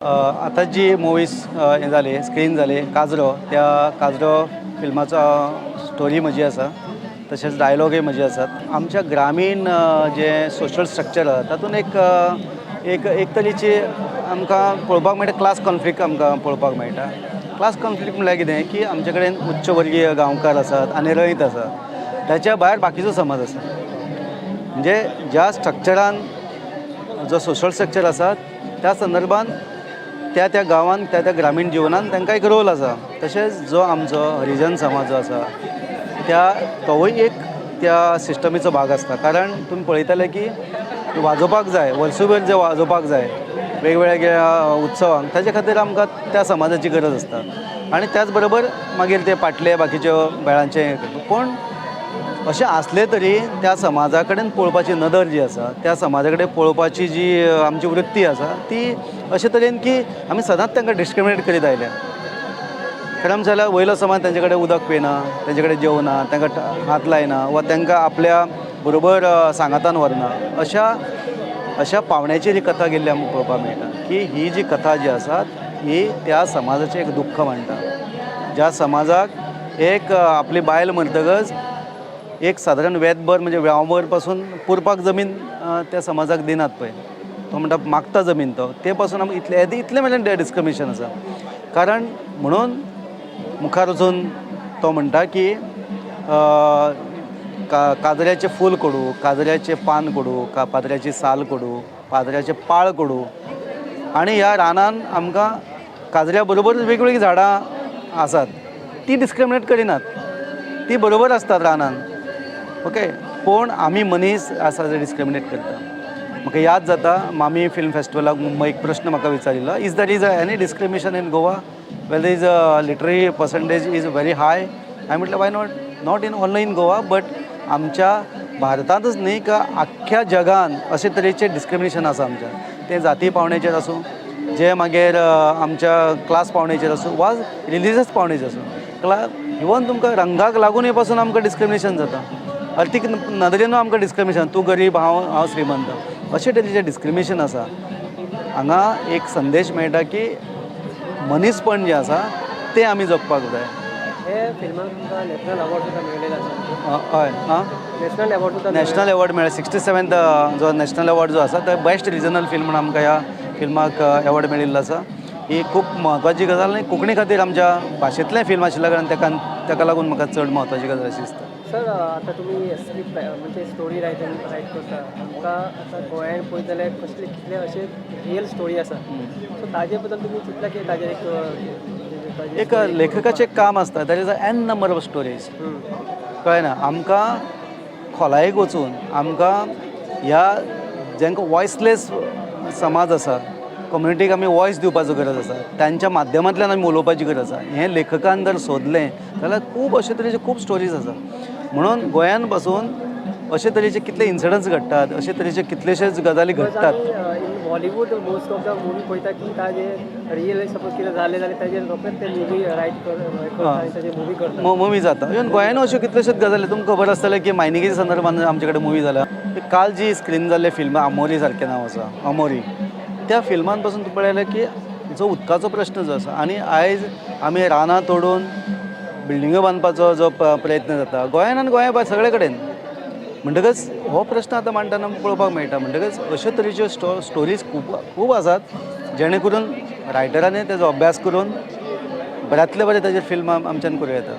आता जी मुवीज हे जाले स्क्रीन जाले काजरो त्या काजरो फिल्माचो स्टोरी म्हजी आसा तशेंच डायलॉगय म्हजे आसात. आमच्या ग्रामीण जे सोशल स्ट्रक्चर आसा तातूंत एक तरेची आमकां पळोवपाक मेळटा क्लास कॉन्फ्लिक्ट आमकां पळोवपाक मेळटा. क्लास कॉन्फ्लिक्ट म्हळ्यार कितें की आमचे कडेन उच्च वर्गीय गांवकार आसात आनी रयत आसा ताच्या भायर बाकीचो समाज आसा. म्हणजे ज्या स्ट्रक्चरान जो सोशल स्ट्रक्चर आसा त्या संदर्भान त्या गांवांत त्या ग्रामीण जिवनान तांकां एक रोल आसा. तशेंच जो आमचो हरिजन समाज जो आसा तोवूय एक त्या सिस्टमीचो भाग आसता. कारण तुमी पळयतले की वाजोवपाक जाय वर्सभर जे वाजोवपाक जाय वेगवेगळ्या उत्सवांक ताचे खातीर आमकां त्या समाजाची गरज आसता. आनी त्याच बरोबर मागीर ते पाटले बाकीच्यो बेळांचे पूण अशें आसलें तरी त्या समाजा कडेन पळोवपाची नदर जी आसा त्या समाजा कडेन पळोवपाची जी आमची वृत्ती आसा ती अशे तरेन की आमी सदांच तांकां डिस्क्रिमिनेट करीत आयल्या. खरें आमचें जाल्यार वयलो समाज तांचे कडेन उदक पिना, तांचे कडेन जेवना, तांकां हात लायना वा तांकां आपल्या बरोबर सांगातान व्हरना. अशा पावण्याचेर ही कथा गेल्ली आमकां पळोवपाक मेळटा की ही जी कथा जी आसा ही त्या समाजाचें एक दुख्ख मांडटा. ज्या समाजाक एक आपली बायल मरतकच एक सादारण वेदभर म्हणजे व्यावभर पासून पुरपाक जमीन त्या समाजाक दिनात पळय. तो म्हणटा मागता जमीन ते पासून आमी इतलें म्हणजे डिस्क्रिमिनेशन आसा. कारण म्हणून मुखार वचून तो म्हणटा की काजऱ्याचें फूल कोडू, काजऱ्याचें पान कोडू, पाद्र्याची साल कोडू, पाद्र्याचें पाळ कोडू. आनी ह्या रानान आमकां काजऱ्या बरोबर वेगवेगळीं झाडां आसात ती डिस्क्रिमिनेट करिनात, ती बरोबर आसतात रानान. ओके, पूण आमी मनीस आसा जे डिस्क्रिमिनेट करता. म्हाका याद जाता मामी फिल्म फेस्टिवलाक मुंबय एक प्रश्न म्हाका विचारिल्लो is that is any discrimination in Goa whether is literary percentage is very high. हांवें म्हटलें why not in only in Goa but आमच्या भारतांतच न्ही का आख्ख्या जगान अशे तरेचें डिस्क्रिमिनेशन आसा आमच्या. तें जाती पावंड्याचेर आसूं, जे मागीर आमच्या क्लास पावंड्याचेर आसूं वा रिलिजियस पावंड्याचेर आसूं. इवन तुमकां रंगाक लागूनय पासून आमकां डिस्क्रिमिनेशन जाता. अर्थीक नदरेनूय आमकां डिस्क्रिमिनेशन, तूं गरीब हांव श्रीमंत, अशे तरेचें डिस्क्रिमिनेशन आसा. हांगा एक संदेश मेळटा की मनीसपण जें आसा तें आमी जगपाक जाय. हे फिल्माक तुमकां नॅशनल अवॉर्ड सुद्दां मेळिल्लो आसा. हय नॅशनल अवॉर्ड सुद्दां नॅशनल अवॉर्ड मेळ्ळा. 67th जो नॅशनल अवॉर्ड जो आसा तो बेस्ट रिजनल फिल्म म्हणून आमकां ह्या फिल्माक अवॉर्ड मेळिल्लो आसा. ही खूब म्हत्वाची गजाल आनी कोंकणी खातीर आमच्या भाशेंतलें फिल्म आशिल्ल्या कारणान ताका लागून म्हाका चड म्हत्वाची गजाल अशी दिसता. सर आतां तुमी स्क्रिप्ट म्हणजे स्टोरी रायट करता. आमकां आतां गोंयांत पळयत जाल्यार कसले कितले अशे रियल स्टोरी आसा. सो ताजे बद्दल तुमी चिंतला की ताजेर एक लेखकाचें काम आसता. That is an number of stories. कळ्ळें ना. आमकां खोलायेक वचून आमकां ह्या जांकां वॉयसलेस समाज आसा कम्युनिटीक आमी वॉयस दिवपाचो गरज आसा. तांच्या माध्यमांतल्यान आमी उलोवपाची गरज आसा. हें लेखकान जर सोदलें जाल्यार खूब अशे तरेचे खूब स्टोरीज आसा. म्हणून गोंयान पासून अशे तरेचे कितले इन्सिडंट्स घडटात, अशे तरेचे कितलेशेच गजाली घडटात. In Bollywood most of the movie पळयता की ताजे रियल सपोज कितें जालें जाल्यार ताजेर रोखडेंच ते मुवी रायट करता आनी ताजेर मुवी करता. मुवी जाता. इवन गोंयानूय अश्यो कितल्योश्योच गजाली तुमकां खबर आसतलें की मायनिंगेच्या संदर्भान आमचे कडेन मुवी जाल्या. काल जी स्क्रीन जाल्लें फिल्म आमोरी सारकें नांव आसा अमोरी, त्या फिल्मान पासून तुमी पळयलें की जो उदकाचो प्रश्न जो आसा आनी आयज आमी रानां तोडून बिल्डिंगो बांदपाचो जो प्रयत्न जाता गोंयान आनी गोंया भायर सगळे कडेन. म्हणटकच हो प्रश्न आतां मांडटना पळोवपाक मेळटा. म्हणटकच अश्यो तरेच्यो स्टोरीज खूब आसात जेणे करून रायटरांनी तेजो अभ्यास करून बऱ्यांतले बरें ताजेर फिल्म आमच्यान करूं येता.